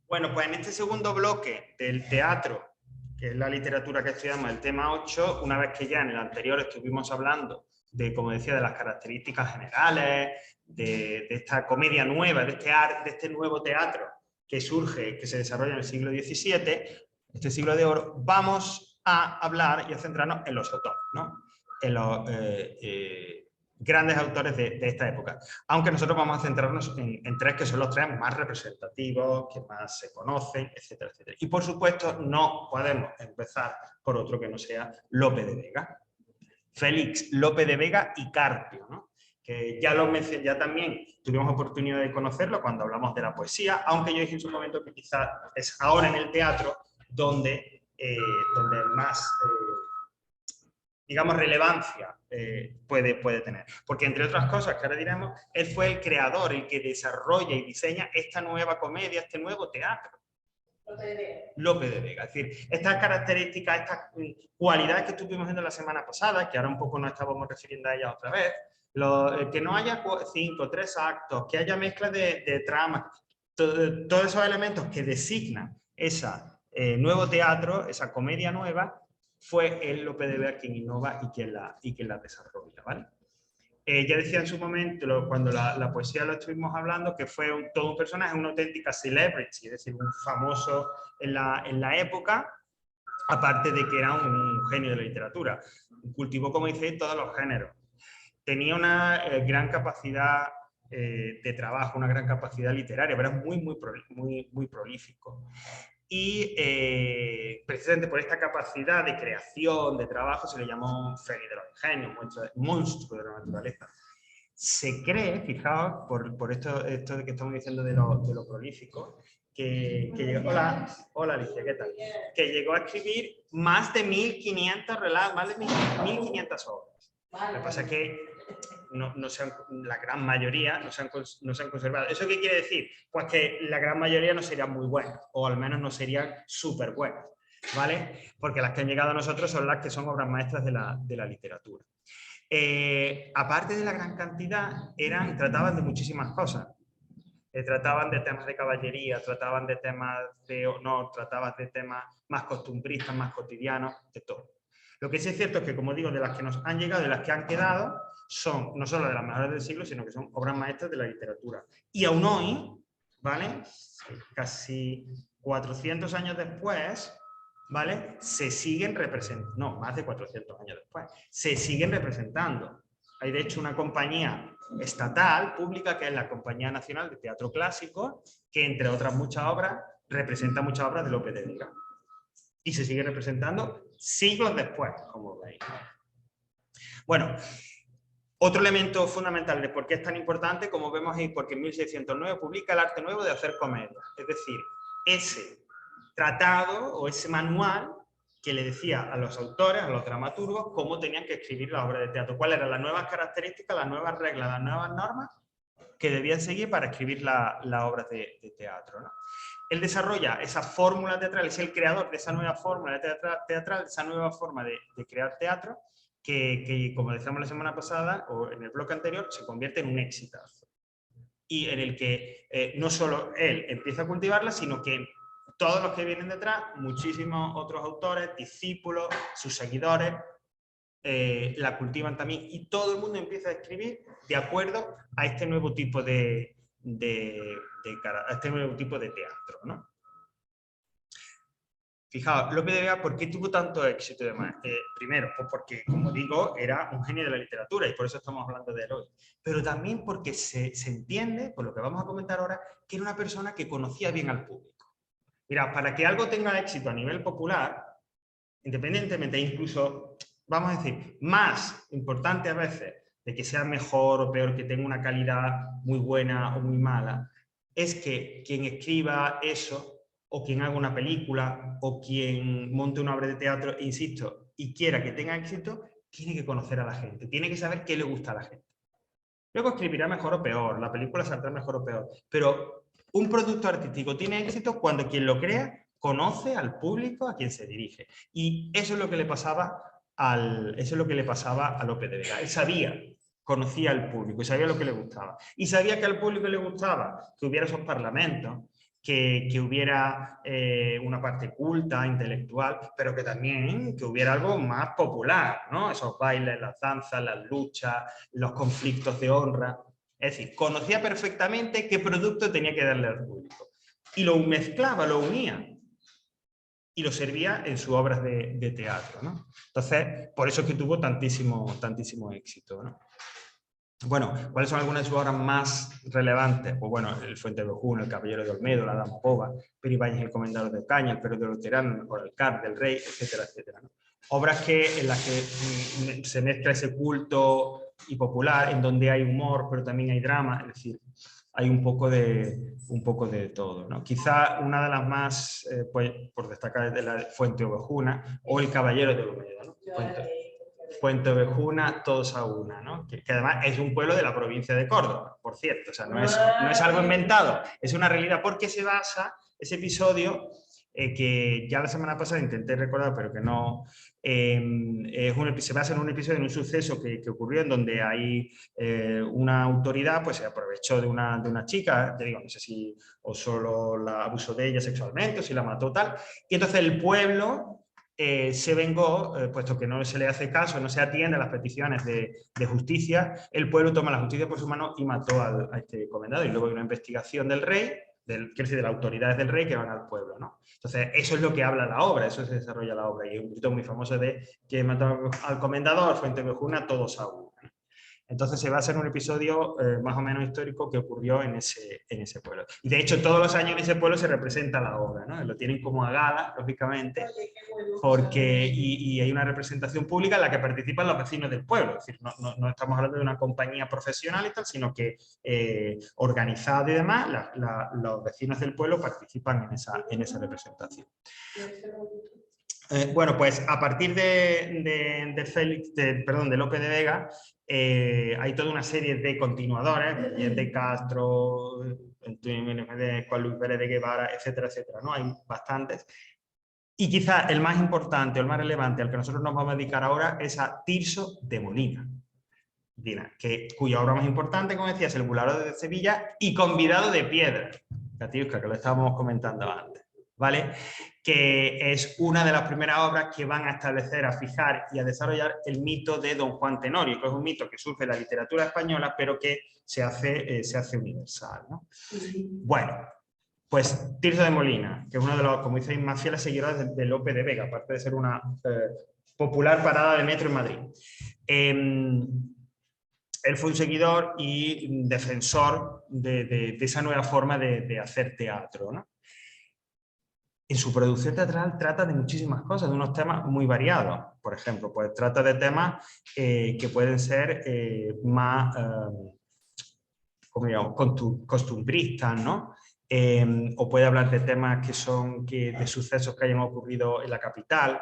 Bueno, pues en este segundo bloque del teatro, que es la literatura que estudiamos, el tema 8, una vez que ya en el anterior estuvimos hablando de, como decía, de las características generales, de esta comedia nueva, de este nuevo teatro que surge, que se desarrolla en el siglo XVII, este siglo de oro, vamos a hablar y a centrarnos en los autores, ¿no? En los grandes autores de esta época. Aunque nosotros vamos a centrarnos en tres que son los tres más representativos, que más se conocen, etcétera, etcétera. Y por supuesto no podemos empezar por otro que no sea Lope de Vega. Félix Lope de Vega y Carpio, ¿no? Que ya también tuvimos oportunidad de conocerlo cuando hablamos de la poesía, aunque yo dije en su momento que quizás es ahora en el teatro donde más digamos, relevancia puede tener. Porque, entre otras cosas que ahora diremos, él fue el creador, el que desarrolla y diseña esta nueva comedia, este nuevo teatro. Lope de Vega. Es decir, estas características, estas cualidades que estuvimos viendo la semana pasada, que ahora un poco nos estábamos refiriendo a ellas otra vez, que no haya 5, 3 actos, que haya mezcla de tramas, todos esos elementos que designan ese nuevo teatro, esa comedia nueva, fue el Lope de Vega quien innova y quien la desarrolla, ¿vale? Ya decía en su momento, cuando la poesía lo estuvimos hablando, que fue todo un personaje, una auténtica celebrity, es decir, un famoso en la época, aparte de que era un genio de la literatura. Cultivó, como dice, todos los géneros. Tenía una gran capacidad de trabajo, una gran capacidad literaria, pero era muy prolífico. Y precisamente por esta capacidad de creación, de trabajo, se le llamó Félix de los Ingenios, monstruo de la naturaleza. Se cree, fijaos, por esto de que estamos diciendo de lo prolífico, que llegó, hola Alicia, ¿qué tal? Que llegó a escribir más de 1500 relatos, más de 1500 obras. Lo que pasa es que la gran mayoría no se han conservado. ¿Eso qué quiere decir? Pues que la gran mayoría no serían muy buenas, o al menos no serían súper buenas, ¿vale? Porque las que han llegado a nosotros son las que son obras maestras de la literatura. Aparte de la gran cantidad, trataban de muchísimas cosas. Trataban de temas de caballería, trataban de temas de honor, trataban de temas más costumbristas, más cotidianos, de todo. Lo que sí es cierto es que, como digo, de las que nos han llegado, de las que han quedado, son no solo de las mejores del siglo, sino que son obras maestras de la literatura. Y aún hoy, ¿vale? Casi 400 años después, ¿vale? Se siguen representando, no, más de 400 años después, se siguen representando. Hay de hecho una compañía estatal, pública, que es la Compañía Nacional de Teatro Clásico, que entre otras muchas obras, representa muchas obras de Lope de Vega. Y se sigue representando siglos después, como veis. Bueno, otro elemento fundamental de por qué es tan importante, como vemos ahí, porque en 1609 publica El arte nuevo de hacer comedia. Es decir, ese tratado o ese manual que le decía a los autores, a los dramaturgos, cómo tenían que escribir la obra de teatro, cuáles eran las nuevas características, las nuevas reglas, las nuevas normas que debían seguir para escribir la obra de teatro, ¿no? Él desarrolla esa fórmula teatral, es el creador de esa nueva fórmula teatral, esa nueva forma de crear teatro, que, como decíamos la semana pasada, o en el bloque anterior, se convierte en un exitazo. Y en el que no solo él empieza a cultivarla, sino que todos los que vienen detrás, muchísimos otros autores, discípulos, sus seguidores, la cultivan también, y todo el mundo empieza a escribir de acuerdo a este nuevo tipo de teatro, ¿no? Fijaos, Lope de Vega, ¿por qué tuvo tanto éxito? Primero, pues porque, como digo, era un genio de la literatura y por eso estamos hablando de él hoy. Pero también porque se entiende, por lo que vamos a comentar ahora, que era una persona que conocía bien al público. Mirad, para que algo tenga éxito a nivel popular, independientemente, incluso, vamos a decir, más importante a veces de que sea mejor o peor, que tenga una calidad muy buena o muy mala, es que quien escriba eso, o quien haga una película, o quien monte una obra de teatro, insisto, y quiera que tenga éxito, tiene que conocer a la gente, tiene que saber qué le gusta a la gente. Luego escribirá mejor o peor, la película saldrá mejor o peor, pero un producto artístico tiene éxito cuando quien lo crea conoce al público a quien se dirige. Y eso es lo que le pasaba a Lope de Vega. Él sabía, conocía al público y sabía lo que le gustaba. Y sabía que al público le gustaba que hubiera esos parlamentos, que hubiera una parte culta, intelectual, pero que también que hubiera algo más popular, ¿no? Esos bailes, las danzas, las luchas, los conflictos de honra. Es decir, conocía perfectamente qué producto tenía que darle al público. Y lo mezclaba, lo unía. Y lo servía en sus obras de teatro, ¿no? Entonces, por eso es que tuvo tantísimo éxito, ¿no? Bueno, ¿cuáles son algunas de sus obras más relevantes? Pues bueno, El Fuenteovejuna, El Caballero de Olmedo, La Dama Pova, Peribáñez el Comendador de Ocaña, El Perro de los Tiranos, El Coralcar del Rey, etcétera, etcétera, ¿no? Obras en las que se mezcla ese culto y popular, en donde hay humor, pero también hay drama, es decir, hay un poco de todo, ¿no? Quizá una de las más, pues, por destacar, es de la Fuenteovejuna o El Caballero de Olmedo, ¿no? Fuenteovejuna, todos a una, ¿no? Que además es un pueblo de la provincia de Córdoba, por cierto, o sea, no es algo inventado, es una realidad, porque se basa ese episodio que ya la semana pasada intenté recordar, pero que no, se basa en un episodio, en un suceso que ocurrió en donde hay una autoridad, pues se aprovechó de una chica, te digo, no sé si o solo la abusó de ella sexualmente o si la mató tal, y entonces el pueblo se vengó, puesto que no se le hace caso, no se atiende a las peticiones de justicia, el pueblo toma la justicia por su mano y mató a este comendador. Y luego hay una investigación del rey, quiero decir, de las autoridades del rey que van al pueblo, ¿no? Entonces, eso es lo que habla la obra, eso se desarrolla la obra. Y hay un grito muy famoso de que mató al comendador, Fuenteovejuna, todos a uno. Entonces se basa en un episodio más o menos histórico que ocurrió en ese pueblo. Y de hecho todos los años en ese pueblo se representa la obra, ¿no? Lo tienen como a gala, lógicamente, y hay una representación pública en la que participan los vecinos del pueblo. Es decir, no estamos hablando de una compañía profesional y tal, sino que organizada y demás, los vecinos del pueblo participan en esa representación. Bueno, pues a partir de Lope de Vega, hay toda una serie de continuadores, de Castro, Juan Luis Pérez de Guevara, etcétera, etcétera, ¿no? Hay bastantes. Y quizá el más importante o el más relevante al que nosotros nos vamos a dedicar ahora es a Tirso de Molina, cuya obra más importante, como decía, es El Bulador de Sevilla y Convidado de Piedra, Catiusca, que lo estábamos comentando antes, ¿vale? Que es una de las primeras obras que van a establecer, a fijar y a desarrollar el mito de Don Juan Tenorio, que es un mito que surge en la literatura española, pero que se hace universal, ¿no? Bueno, pues Tirso de Molina, que es uno de los, como dice, más fieles seguidores de Lope de Vega, aparte de ser una popular parada de metro en Madrid. Él fue un seguidor y defensor de esa nueva forma de hacer teatro, ¿no? En su producción teatral trata de muchísimas cosas, de unos temas muy variados. Por ejemplo, pues trata de temas que pueden ser más, como digamos, costumbristas, ¿no? O puede hablar de temas de sucesos que hayan ocurrido en la capital,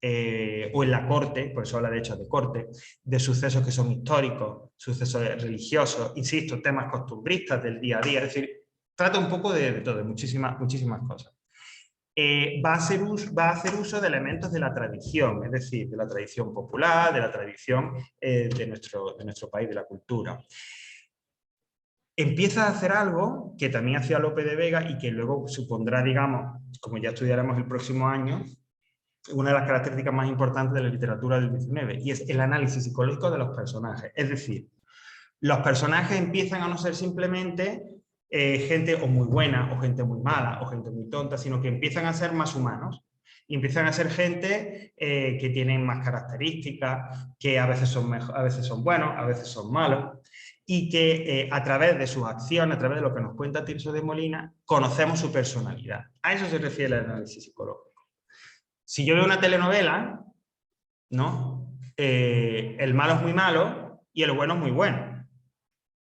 o en la corte, por eso habla de hechos de corte, de sucesos que son históricos, sucesos religiosos, insisto, temas costumbristas del día a día, es decir, trata un poco de todo, de muchísimas cosas. Va a hacer uso de elementos de la tradición, es decir, de la tradición popular, de la tradición de nuestro país, de la cultura. Empieza a hacer algo que también hacía Lope de Vega y que luego supondrá, digamos, como ya estudiaremos el próximo año, una de las características más importantes de la literatura del XIX, y es el análisis psicológico de los personajes. Es decir, los personajes empiezan a no ser simplemente gente o muy buena, o gente muy mala, o gente muy tonta, sino que empiezan a ser más humanos. Y empiezan a ser gente que tienen más características, que a veces son buenos, a veces son malos, y que a través de sus acciones, a través de lo que nos cuenta Tirso de Molina, conocemos su personalidad. A eso se refiere el análisis psicológico. Si yo veo una telenovela, ¿no? El malo es muy malo y el bueno es muy bueno.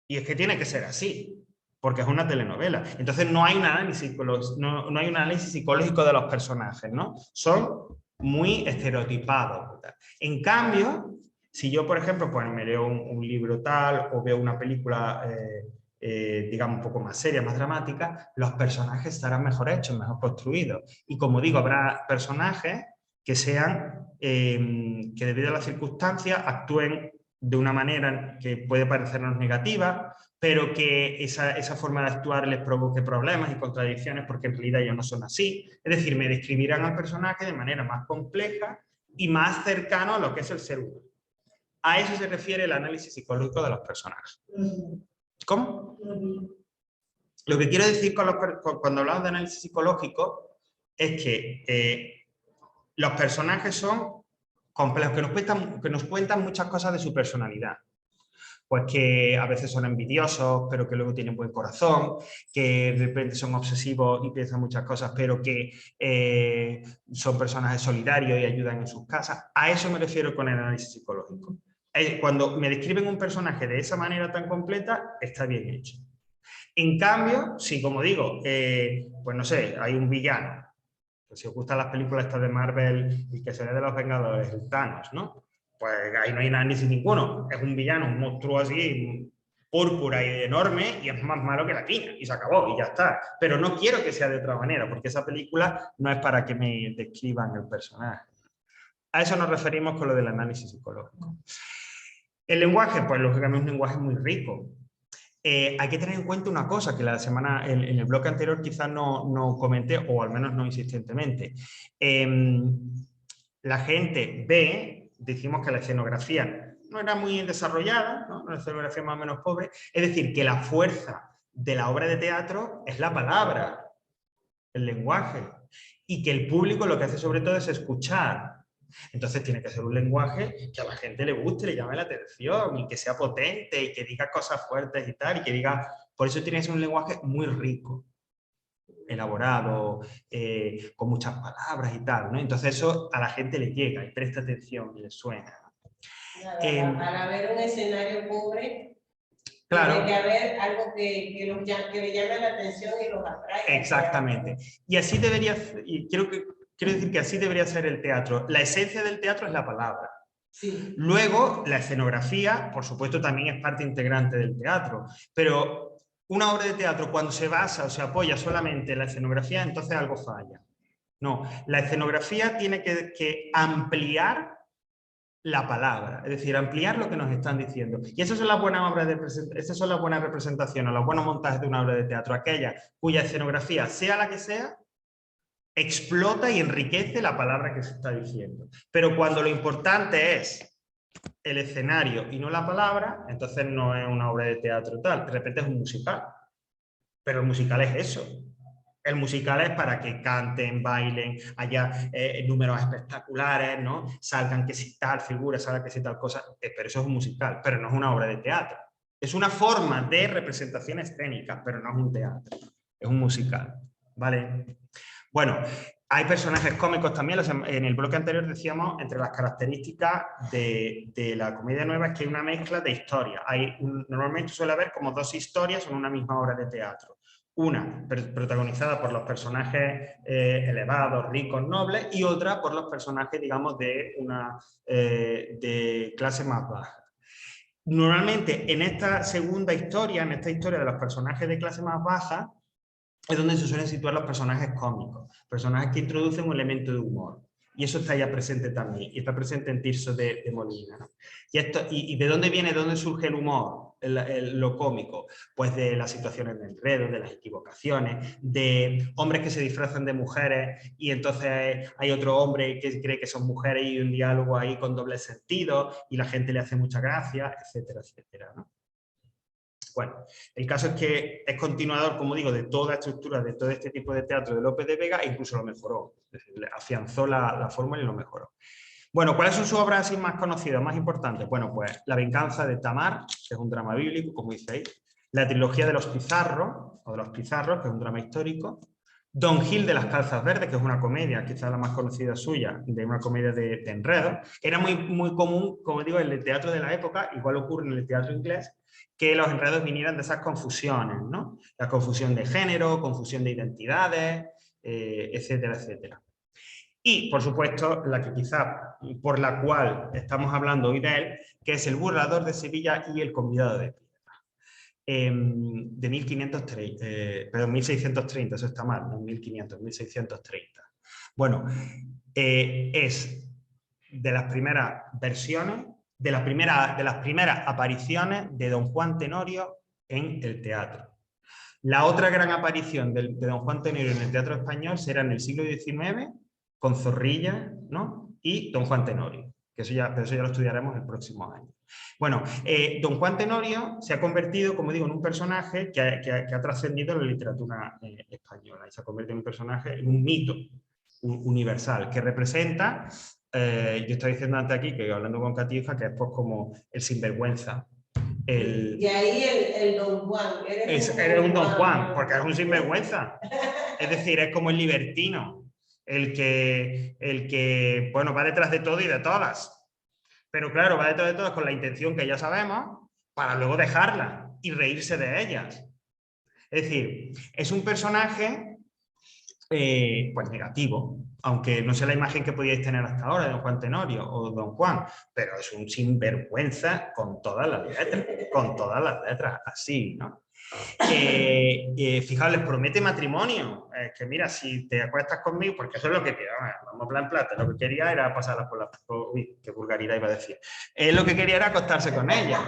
Y es que tiene que ser así, porque es una telenovela. Entonces no hay un análisis psicológico de los personajes, ¿no? Son muy estereotipados. En cambio, si yo, por ejemplo, pues me leo un libro tal o veo una película, digamos, un poco más seria, más dramática, los personajes estarán mejor hechos, mejor construidos. Y como digo, habrá personajes que sean, que debido a las circunstancias actúen de una manera que puede parecernos negativa, pero que esa forma de actuar les provoque problemas y contradicciones porque en realidad ellos no son así. Es decir, me describirán al personaje de manera más compleja y más cercano a lo que es el ser humano. A eso se refiere el análisis psicológico de los personajes. ¿Cómo? Lo que quiero decir cuando hablamos de análisis psicológico es que los personajes son complejos, que nos cuentan muchas cosas de su personalidad. Pues que a veces son envidiosos, pero que luego tienen buen corazón, que de repente son obsesivos y piensan muchas cosas, pero que son personajes solidarios y ayudan en sus casas. A eso me refiero con el análisis psicológico. Cuando me describen un personaje de esa manera tan completa, está bien hecho. En cambio, si como digo, pues no sé, hay un villano, pues si os gustan las películas estas de Marvel y que se ve de los Vengadores, el Thanos, ¿no? Pues ahí no hay análisis ninguno. Es un villano, un monstruo así, púrpura y enorme, y es más malo que la piña, y se acabó, y ya está. Pero no quiero que sea de otra manera, porque esa película no es para que me describan el personaje. A eso nos referimos con lo del análisis psicológico. El lenguaje, pues lógicamente es un lenguaje muy rico. Hay que tener en cuenta una cosa que en el bloque anterior quizás no comenté, o al menos no insistentemente. La gente ve, decimos que la escenografía no era muy desarrollada, ¿no? Una escenografía más o menos pobre, es decir, que la fuerza de la obra de teatro es la palabra, el lenguaje, y que el público lo que hace sobre todo es escuchar. Entonces tiene que ser un lenguaje que a la gente le guste, le llame la atención y que sea potente y que diga cosas fuertes y tal, y que diga, por eso tiene que ser un lenguaje muy rico, elaborado, con muchas palabras y tal, ¿no? Entonces eso a la gente le llega y presta atención y le suena. Para ver un escenario pobre, claro, tiene que haber algo que le llame la atención y los atraiga. Exactamente. Y así debería, y quiero decir que así debería ser el teatro. La esencia del teatro es la palabra. Sí. Luego, la escenografía, por supuesto, también es parte integrante del teatro, pero una obra de teatro cuando se basa o se apoya solamente en la escenografía, entonces algo falla. No, la escenografía tiene que ampliar la palabra, es decir, ampliar lo que nos están diciendo. Y esas son las buenas obras esas son las buenas representaciones, los buenos montajes de una obra de teatro, aquella cuya escenografía, sea la que sea, explota y enriquece la palabra que se está diciendo. Pero cuando lo importante es el escenario y no la palabra, entonces no es una obra de teatro tal, de repente es un musical. Pero el musical es eso. El musical es para que canten, bailen, haya números espectaculares, ¿no? Salgan que si tal figura, salgan que si tal cosa, pero eso es un musical, pero no es una obra de teatro. Es una forma de representación escénica, pero no es un teatro, es un musical, ¿vale? Bueno, hay personajes cómicos también. En el bloque anterior decíamos, entre las características de la comedia nueva es que hay una mezcla de historias. Normalmente suele haber como dos historias en una misma obra de teatro. Una protagonizada por los personajes elevados, ricos, nobles, y otra por los personajes, digamos, de clase más baja. Normalmente en esta segunda historia, en esta historia de los personajes de clase más baja, es donde se suelen situar los personajes cómicos, personajes que introducen un elemento de humor. Y eso está ya presente también, y está presente en Tirso de Molina, ¿no? ¿Y de dónde viene, de dónde surge el humor, lo cómico? Pues de las situaciones de enredo, de las equivocaciones, de hombres que se disfrazan de mujeres y entonces hay otro hombre que cree que son mujeres y un diálogo ahí con doble sentido y la gente le hace mucha gracia, etcétera, etcétera, ¿no? Bueno, el caso es que es continuador, como digo, de toda estructura, de todo este tipo de teatro de Lope de Vega e incluso lo mejoró, es decir, afianzó la fórmula y lo mejoró. Bueno, ¿cuáles son sus obras así más conocidas, más importantes? Bueno, pues La venganza de Tamar, que es un drama bíblico, como dice la trilogía de los Pizarros, o de los Pizarros, que es un drama histórico, Don Gil de las calzas verdes, que es una comedia, quizás la más conocida suya, de una comedia de enredo. Era muy común, como digo, en el teatro de la época, igual ocurre en el teatro inglés, que los enredos vinieran de esas confusiones, ¿no? La confusión de género, confusión de identidades, etcétera, etcétera. Y, por supuesto, la que quizá por la cual estamos hablando hoy de él, que es El burlador de Sevilla y El convidado de piedra. De 1630, eso está mal, no 1500, 1630. Bueno, es de las primeras versiones, de las primeras apariciones de don Juan Tenorio en el teatro. La otra gran aparición de don Juan Tenorio en el teatro español será en el siglo XIX, con Zorrilla, ¿no? Y don Juan Tenorio, pero eso ya lo estudiaremos el próximo año. Bueno, don Juan Tenorio se ha convertido, como digo, en un personaje que ha trascendido la literatura española, y se ha convertido en un personaje, en un mito universal, que representa, yo estaba diciendo antes aquí, que hablando con Catiufa, que es pues como el sinvergüenza. Y ahí el don Juan. Eres un don Juan, porque es un sinvergüenza. Es decir, es como el libertino, el que bueno, va detrás de todo y de todas. Pero claro, va detrás de todas con la intención que ya sabemos, para luego dejarlas y reírse de ellas. Es decir, es un personaje pues negativo, aunque no sea la imagen que podíais tener hasta ahora de don Juan Tenorio o don Juan, pero es un sinvergüenza con todas las letras, así, ¿no? Fijaos, les promete matrimonio, que mira, si te acuestas conmigo, porque eso es lo que quería, vamos plan plata, lo que quería era pasarlas por la... Uy, qué vulgaridad iba a decir. Lo que quería era acostarse con ella.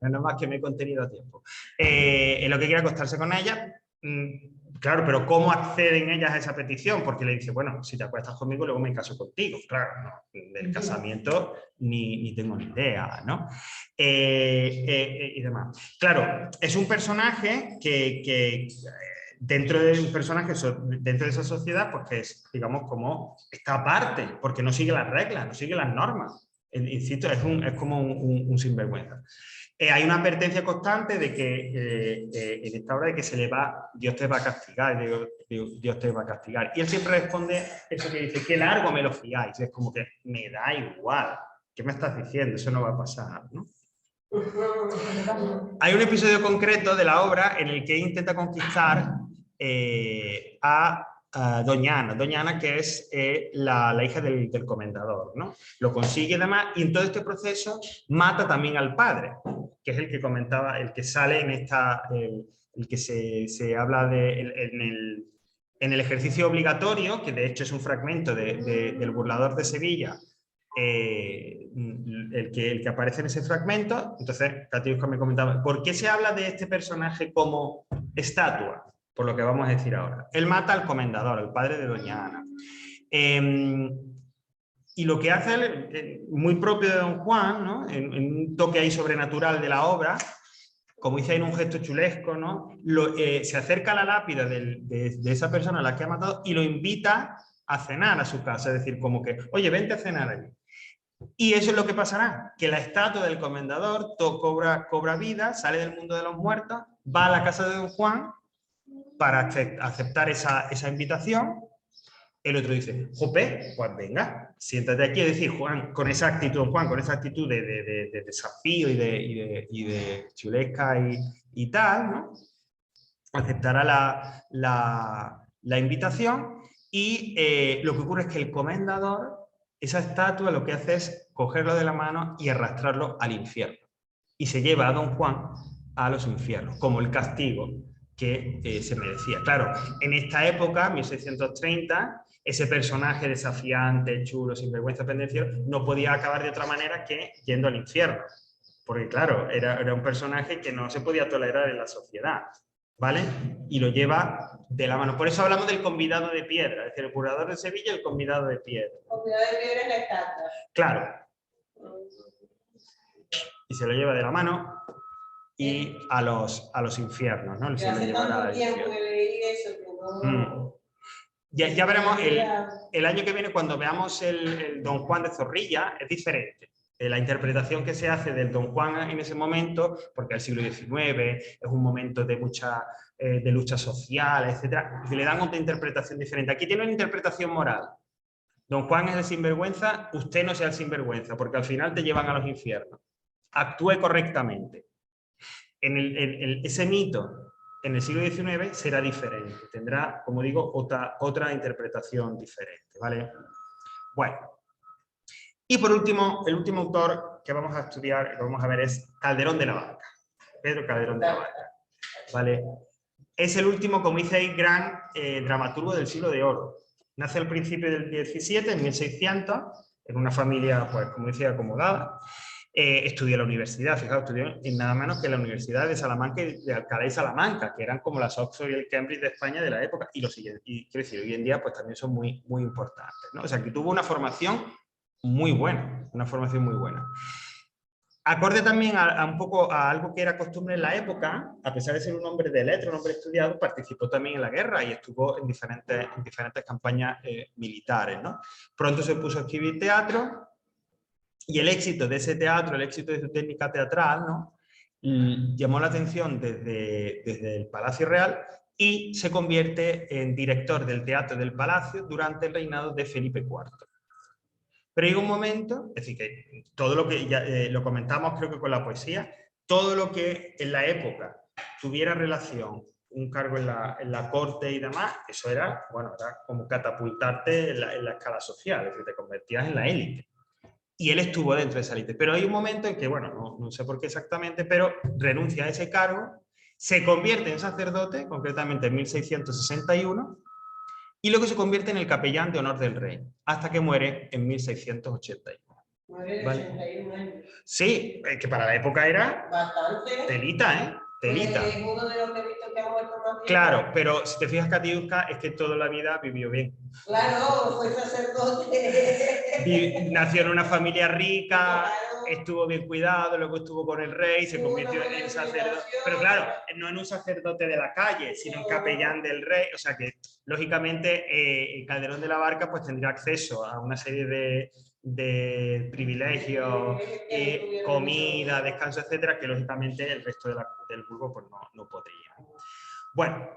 Menos más que me he contenido a tiempo. Lo que quiere acostarse con ella, claro, pero ¿cómo acceden ellas a esa petición? Porque le dice, bueno, si te acuestas conmigo, luego me caso contigo. Claro, no, del casamiento ni tengo ni idea, ¿no? Y demás. Claro, es un personaje que dentro de un personaje, dentro de esa sociedad, pues que es, digamos, como está aparte, porque no sigue las reglas, no sigue las normas. Insisto, es como un sinvergüenza. Hay una advertencia constante de que en esta hora de que Dios te va a castigar, Dios te va a castigar. Y él siempre responde eso que dice, qué largo me lo fiáis. Es como que me da igual. ¿Qué me estás diciendo? Eso no va a pasar, ¿no? Hay un episodio concreto de la obra en el que intenta conquistar a Doña Ana. Doña Ana, que es la hija del comendador, ¿no? Lo consigue además, y en todo este proceso mata también al padre, que es el que comentaba, el que sale en esta, el que se habla de en el ejercicio obligatorio, que de hecho es un fragmento del Burlador de Sevilla, el que aparece en ese fragmento. Entonces, Catiusca me comentaba, ¿por qué se habla de este personaje como estatua? Por lo que vamos a decir ahora. Él mata al comendador, al padre de Doña Ana. Y lo que hace él, muy propio de don Juan, ¿no? en un toque ahí sobrenatural de la obra, como dice en un gesto chulesco, ¿no? Se acerca a la lápida de esa persona a la que ha matado y lo invita a cenar a su casa. Es decir, como que, oye, vente a cenar allí. Y eso es lo que pasará, que la estatua del comendador cobra vida, sale del mundo de los muertos, va a la casa de don Juan para aceptar esa invitación. El otro dice, jope, pues venga, siéntate aquí. Es decir, Juan, con esa actitud de desafío y de chulesca y tal, ¿no? Aceptará la invitación y lo que ocurre es que el comendador, esa estatua, lo que hace es cogerlo de la mano y arrastrarlo al infierno. Y se lleva a don Juan a los infiernos, como el castigo que se merecía. Claro, en esta época, 1630, ese personaje desafiante, chulo, sinvergüenza, pendenciero, no podía acabar de otra manera que yendo al infierno. Porque claro, era un personaje que no se podía tolerar en la sociedad, ¿vale? Y lo lleva de la mano. Por eso hablamos del convidado de piedra, es decir, el Burlador de Sevilla y el convidado de piedra. El convidado de piedra es la estatua. Claro. Y se lo lleva de la mano y a los infiernos, ¿no? Se lo llevará al infierno. Que leí eso, que no... Ya veremos, el año que viene, cuando veamos el Don Juan de Zorrilla, es diferente. La interpretación que se hace del Don Juan en ese momento, porque el siglo XIX es un momento de mucha de lucha social, etcétera, le dan otra interpretación diferente. Aquí tiene una interpretación moral. Don Juan es el sinvergüenza, usted no sea el sinvergüenza, porque al final te llevan a los infiernos. Actúe correctamente. Ese mito en el siglo XIX será diferente, tendrá, como digo, otra interpretación diferente, ¿vale? Bueno, y por último, el último autor que vamos a estudiar, que vamos a ver, es Calderón de la Barca, Pedro Calderón de la Barca, ¿vale? Es el último, como dice ahí, gran dramaturgo del siglo de oro. Nace al principio del XVII, en 1600, en una familia, pues, como decía, acomodada. Estudió en la universidad, fijaos, estudió en nada menos que la Universidad de Salamanca y de Alcalá y Salamanca, que eran como las Oxford y el Cambridge de España de la época, y quiero decir, hoy en día pues también son muy, muy importantes, ¿no? O sea, que tuvo una formación muy buena, una formación muy buena. Acorde también a un poco a algo que era costumbre en la época, a pesar de ser un hombre de letras, un hombre estudiado, participó también en la guerra y estuvo en diferentes campañas militares, ¿no? Pronto se puso a escribir teatro y el éxito de ese teatro, el éxito de su técnica teatral, ¿no? Llamó la atención desde el Palacio Real y se convierte en director del Teatro del Palacio durante el reinado de Felipe IV. Pero llega un momento, es decir, que todo lo que ya lo comentamos creo que con la poesía, todo lo que en la época tuviera relación, un cargo en la corte y demás, eso era, bueno, era como catapultarte en la escala social, es decir, te convertías en la élite. Y él estuvo dentro de esa élite. Pero hay un momento en que, bueno, no sé por qué exactamente, pero renuncia a ese cargo, se convierte en sacerdote, concretamente en 1661, y luego se convierte en el capellán de honor del rey, hasta que muere en 1681. Muere de ¿Vale? 81 años. Sí, que para la época era bastante. telita, ¿eh? Telita. Es uno de los que he visto que ha muerto más tiempo. Claro, pero si te fijas, Katiuska es que toda la vida vivió bien. Claro, fue sacerdote. Nació en una familia rica, claro. Estuvo bien cuidado, luego estuvo con el rey, se convirtió en sacerdote. Pero claro, no en un sacerdote de la calle, sino en capellán del rey. O sea que, lógicamente, Calderón de la Barca pues tendría acceso a una serie de privilegios, comida, descanso, etcétera, que lógicamente el resto del burgo pues no podría. Bueno,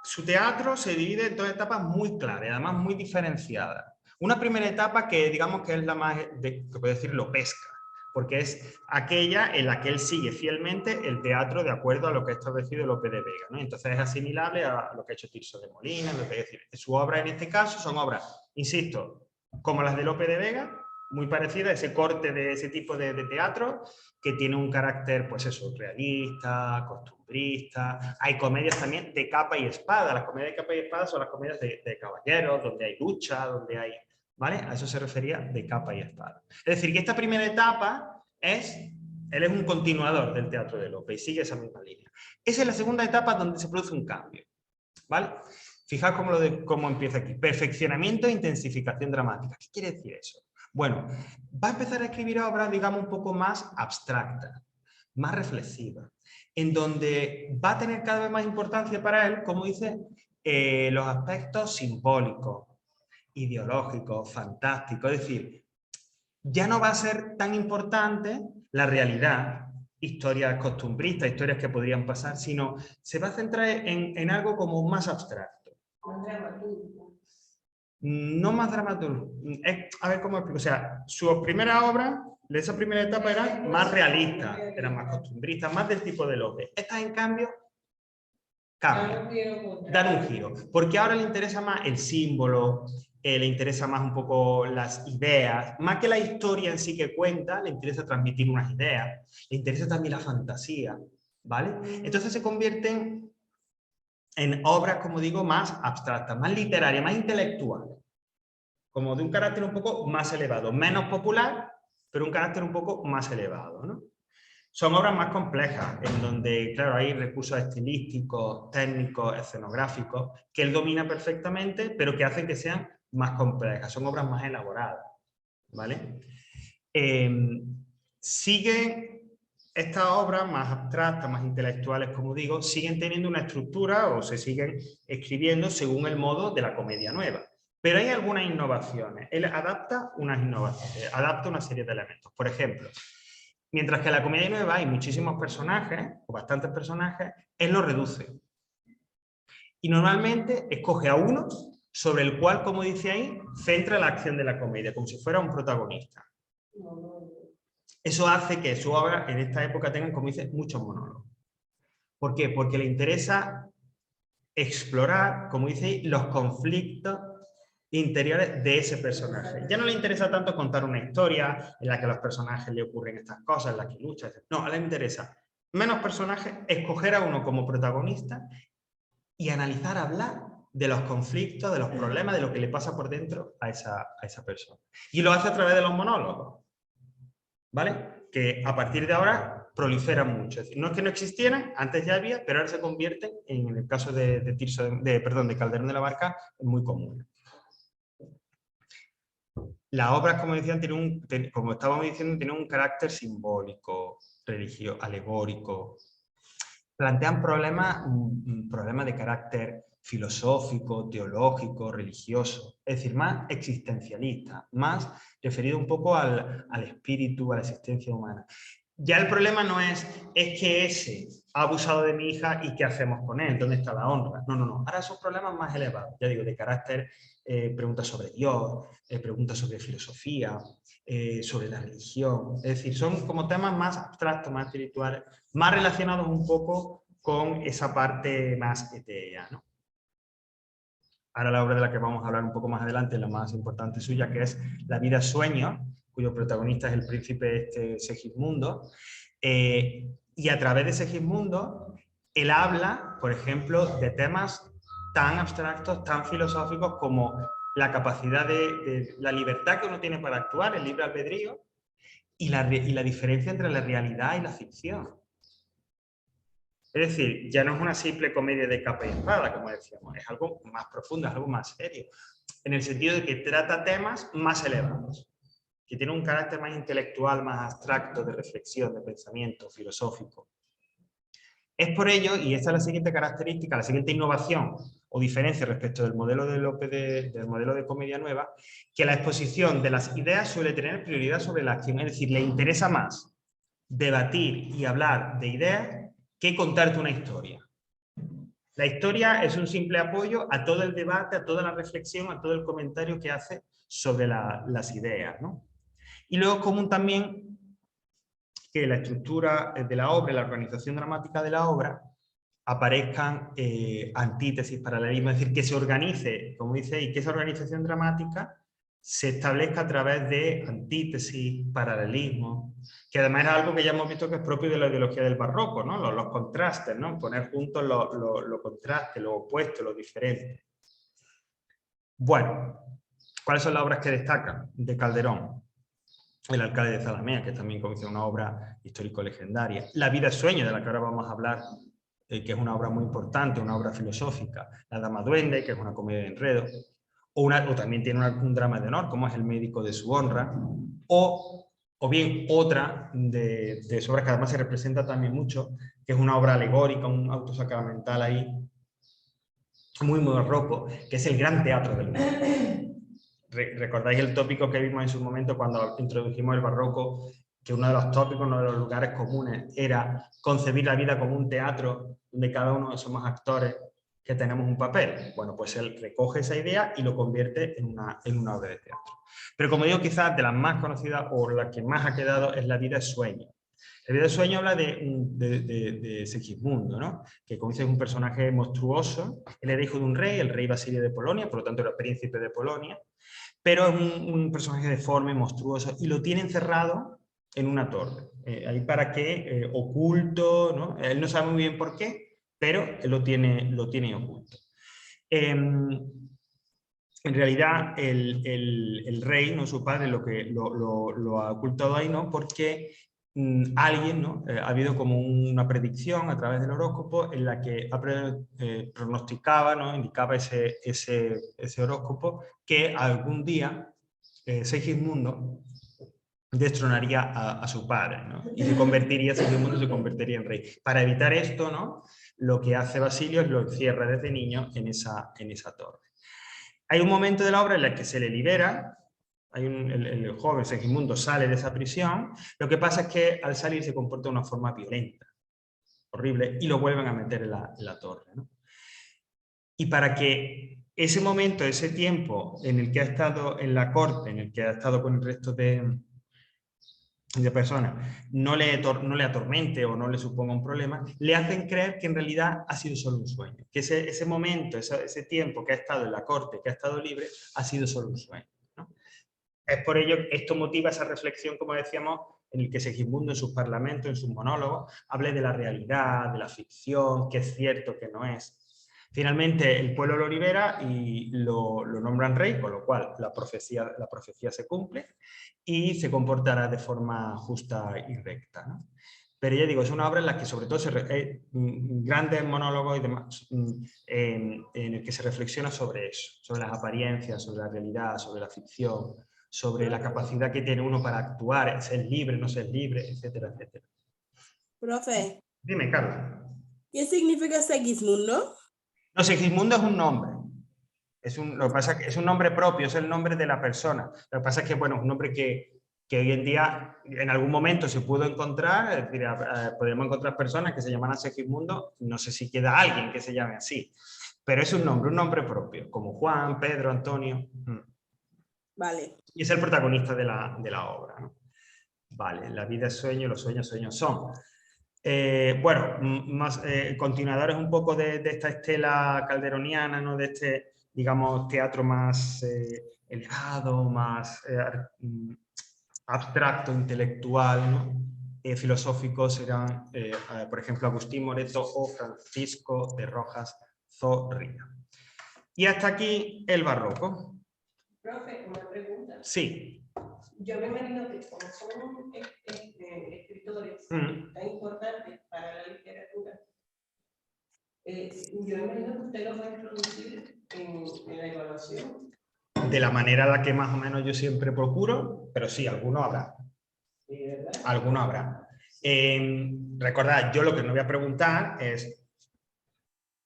su teatro se divide en dos etapas muy claras, además muy diferenciadas. Una primera etapa que digamos que es la más, que puedo decirlo, pesca, porque es aquella en la que él sigue fielmente el teatro de acuerdo a lo que ha establecido Lope de Vega, ¿no? Entonces es asimilable a lo que ha hecho Tirso de Molina, es decir, su obra en este caso son obras, insisto, como las de Lope de Vega, muy parecidas a ese corte de ese tipo de teatro, que tiene un carácter, pues eso, realista, costumbrista. Hay comedias también de capa y espada. Las comedias de capa y espada son las comedias de caballeros, donde hay lucha, donde hay... ¿Vale? A eso se refería de capa y espada. Es decir, que esta primera etapa él es un continuador del teatro de Lope y sigue esa misma línea. Esa es la segunda etapa donde se produce un cambio. ¿Vale? Fijaos cómo empieza aquí. Perfeccionamiento e intensificación dramática. ¿Qué quiere decir eso? Bueno, va a empezar a escribir obras, digamos, un poco más abstractas, más reflexivas, en donde va a tener cada vez más importancia para él, como dice, los aspectos simbólicos, ideológicos, fantásticos. Es decir, ya no va a ser tan importante la realidad, historias costumbristas, historias que podrían pasar, sino se va a centrar en algo como más abstracto. No más dramaturgo. A ver cómo explico. O sea, sus primeras obras, de esa primera etapa, eran más realistas, eran más costumbristas, más del tipo de Lope. Estas, en cambio, cambian, dan un giro. Porque ahora le interesa más el símbolo, le interesa más un poco las ideas, más que la historia en sí que cuenta, le interesa transmitir unas ideas, le interesa también la fantasía, ¿vale? Entonces se convierten en obras, como digo, más abstractas, más literarias, más intelectuales, como de un carácter un poco más elevado, menos popular, pero un carácter un poco más elevado, ¿no? Son obras más complejas, en donde, claro, hay recursos estilísticos, técnicos, escenográficos, que él domina perfectamente, pero que hacen que sean más complejas, son obras más elaboradas, ¿vale? Siguen estas obras más abstractas, más intelectuales, como digo, siguen teniendo una estructura o se siguen escribiendo según el modo de la comedia nueva. Pero hay algunas innovaciones. Él adapta una serie de elementos. Por ejemplo, mientras que en la comedia nueva hay muchísimos personajes, o bastantes personajes, él los reduce. Y normalmente escoge a uno sobre el cual, como dice ahí, centra la acción de la comedia, como si fuera un protagonista. Eso hace que su obra en esta época tengan, como dice, muchos monólogos. ¿Por qué? Porque le interesa explorar, como dice ahí, los conflictos interiores de ese personaje. Ya no le interesa tanto contar una historia en la que a los personajes le ocurren estas cosas, en la que lucha, etc. No, le interesa menos personajes, escoger a uno como protagonista y analizar, hablar de los conflictos, de los problemas, de lo que le pasa por dentro a esa persona. Y lo hace a través de los monólogos. ¿vale? Que a partir de ahora proliferan mucho. Es decir, no es que no existieran, antes ya había, pero ahora se convierten, en el caso de Calderón de la Barca, en muy común. Las obras, como decían, como estábamos diciendo, tienen un carácter simbólico, religioso, alegórico. Plantean problemas de carácter filosófico, teológico, religioso, es decir, más existencialista, más referido un poco al espíritu, a la existencia humana. Ya el problema no es que ese ha abusado de mi hija y qué hacemos con él, ¿dónde está la honra? No, no, no. Ahora son problemas más elevados, ya digo, de carácter, preguntas sobre Dios, preguntas sobre filosofía, sobre la religión. Es decir, son como temas más abstractos, más espirituales, más relacionados un poco con esa parte más etérea, ¿no? Ahora la obra de la que vamos a hablar un poco más adelante, la más importante suya, que es La vida sueño, cuyo protagonista es el príncipe Segismundo. Y a través de Segismundo, él habla, por ejemplo, de temas tan abstractos, tan filosóficos como la capacidad de la libertad que uno tiene para actuar, el libre albedrío, y la diferencia entre la realidad y la ficción. Es decir, ya no es una simple comedia de capa y espada, como decíamos, es algo más profundo, es algo más serio, en el sentido de que trata temas más elevados, que tiene un carácter más intelectual, más abstracto, de reflexión, de pensamiento filosófico. Es por ello, y esta es la siguiente característica, la siguiente innovación o diferencia respecto del modelo de Lope del modelo de comedia nueva, que la exposición de las ideas suele tener prioridad sobre la acción, es decir, le interesa más debatir y hablar de ideas que contarte una historia. La historia es un simple apoyo a todo el debate, a toda la reflexión, a todo el comentario que hace sobre las ideas, ¿no? Y luego es común también que la estructura de la obra, la organización dramática de la obra, aparezcan antítesis, paralelismo, es decir, que se organice, como dice ahí, que esa organización dramática se establezca a través de antítesis, paralelismo, que además es algo que ya hemos visto que es propio de la ideología del barroco, ¿no? Los contrastes, ¿no? Poner juntos los contrastes, los opuestos, los diferentes. Bueno, ¿cuáles son las obras que destacan de Calderón? El alcalde de Zalamea, que también comienza una obra histórico-legendaria. La vida sueño, de la que ahora vamos a hablar, que es una obra muy importante, una obra filosófica. La dama duende, que es una comedia de enredo. O también tiene un drama de honor, como es El médico de su honra. O bien otra de sus obras que además se representa también mucho, que es una obra alegórica, un auto sacramental ahí, muy barroco, que es el gran teatro del mundo. ¿Recordáis el tópico que vimos en su momento cuando introdujimos el barroco? Que uno de los tópicos, uno de los lugares comunes era concebir la vida como un teatro donde cada uno somos actores que tenemos un papel. Bueno, pues él recoge esa idea y lo convierte en una obra de teatro. Pero como digo, quizás de las más conocidas o la que más ha quedado es La vida es sueño. La vida es sueño habla de Segismundo, ¿no? Que como dice es un personaje monstruoso. Él era hijo de un rey, el rey Basilio de Polonia, por lo tanto era príncipe de Polonia, pero es un personaje deforme, monstruoso, y lo tiene encerrado en una torre. Ahí para que, oculto, ¿no? Él no sabe muy bien por qué, pero lo tiene oculto. En realidad, el rey, no su padre, lo ha ocultado ahí, ¿no? Porque alguien, ¿no? Ha habido como una predicción a través del horóscopo en la que pronosticaba, ¿no? Indicaba ese horóscopo que algún día Segismundo destronaría a su padre, ¿no? Y Segismundo se convertiría en rey. Para evitar esto, ¿no? Lo que hace Basilio es lo encierra desde niño en esa torre. Hay un momento de la obra en el que se le libera, el joven Segismundo sale de esa prisión, lo que pasa es que al salir se comporta de una forma violenta, horrible, y lo vuelven a meter en la torre, ¿no? Y para que ese momento, ese tiempo en el que ha estado en la corte, en el que ha estado con el resto de personas, no le atormente o no le suponga un problema, le hacen creer que en realidad ha sido solo un sueño, que ese momento, ese tiempo que ha estado en la corte, que ha estado libre, ha sido solo un sueño, ¿no? Es por ello que esto motiva esa reflexión, como decíamos, en el que Segismundo en sus parlamentos, en sus monólogos, hable de la realidad, de la ficción, qué es cierto, qué no es. Finalmente, el pueblo lo libera y lo nombran rey, con lo cual la profecía se cumple y se comportará de forma justa y recta, ¿no? Pero ya digo, es una obra en la que sobre todo grandes monólogos y demás, en el que se reflexiona sobre eso, sobre las apariencias, sobre la realidad, sobre la ficción, sobre la capacidad que tiene uno para actuar, ser libre, no ser libre, etcétera, etcétera. Profe, Dime, Carlos. ¿qué significa Segismundo? No, Segismundo es un nombre. Lo que pasa es que es un nombre propio, es el nombre de la persona. Lo que pasa es que, bueno, es un nombre que hoy en día, en algún momento se pudo encontrar, es decir, podemos encontrar personas que se llaman Segismundo, no sé si queda alguien que se llame así, pero es un nombre propio, como Juan, Pedro, Antonio. Vale. Y es el protagonista de la obra, ¿no? Vale, la vida es sueño, los sueños son. Bueno, continuadores un poco de esta estela calderoniana, ¿no? De este, digamos, teatro más elevado, más abstracto, intelectual, ¿no? Filosófico serán, por ejemplo, Agustín Moreto o Francisco de Rojas Zorrilla. Y hasta aquí el barroco. Profe, una pregunta. Sí. Yo me imagino que como son escritores tan importantes para la literatura, yo me imagino que usted los va a introducir en la evaluación. De la manera en la que más o menos yo siempre procuro, pero sí, alguno habrá. ¿Sí, verdad? Alguno habrá. Recordad, yo lo que no voy a preguntar es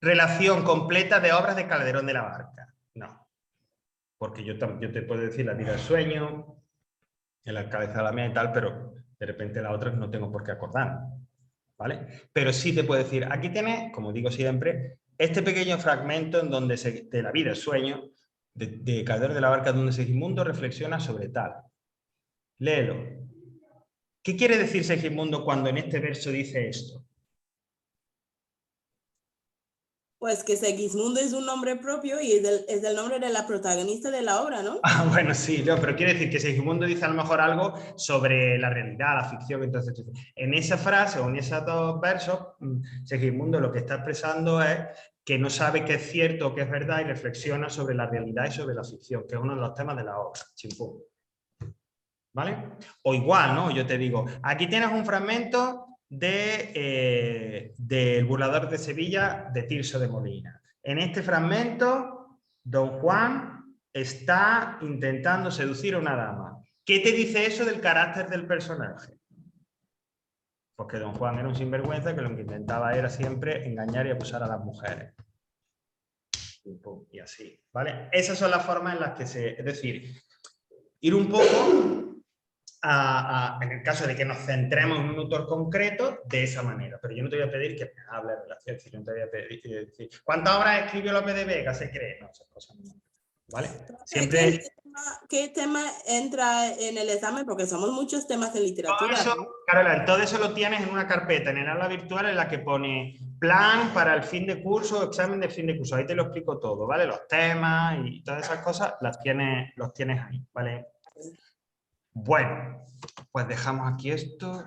relación completa de obras de Calderón de la Barca. No. Porque yo te puedo decir La vida del sueño, La cabeza de la mía y tal, pero de repente las otras no tengo por qué acordar, ¿vale? Pero sí te puedo decir, aquí tienes, como digo siempre, este pequeño fragmento en donde de La vida del sueño, de Calderón de la Barca, donde Segismundo reflexiona sobre tal. Léelo. ¿Qué quiere decir Segismundo cuando en este verso dice esto? Pues que Segismundo es un nombre propio y es el nombre de la protagonista de la obra, ¿no? Ah, bueno, sí, no, pero quiere decir que Segismundo dice a lo mejor algo sobre la realidad, la ficción. Entonces, en esa frase o en esos dos versos, Segismundo lo que está expresando es que no sabe qué es cierto o qué es verdad y reflexiona sobre la realidad y sobre la ficción, que es uno de los temas de la obra. Chimpún. ¿Vale? O igual, ¿no? Yo te digo, aquí tienes un fragmento del Burlador de Sevilla de Tirso de Molina. En este fragmento, Don Juan está intentando seducir a una dama. ¿Qué te dice eso del carácter del personaje? Pues que Don Juan era un sinvergüenza que lo que intentaba era siempre engañar y abusar a las mujeres. Y así, ¿vale? Esas son las formas en las que es decir, ir un poco en el caso de que nos centremos en un autor concreto, de esa manera. Pero yo no te voy a pedir que me hables de relación, yo no te voy a pedir decir, ¿cuántas obras escribió Lope de Vega? Se cree, no, esas cosas no. ¿Vale? Siempre... ¿Qué tema entra en el examen? Porque somos muchos temas en literatura. Todo eso, ¿no? Carola, todo eso lo tienes en una carpeta, en el aula virtual, en la que pone plan para el fin de curso, examen de fin de curso. Ahí te lo explico todo, ¿vale? Los temas y todas esas cosas los tienes ahí, ¿vale? Bueno, pues dejamos aquí esto.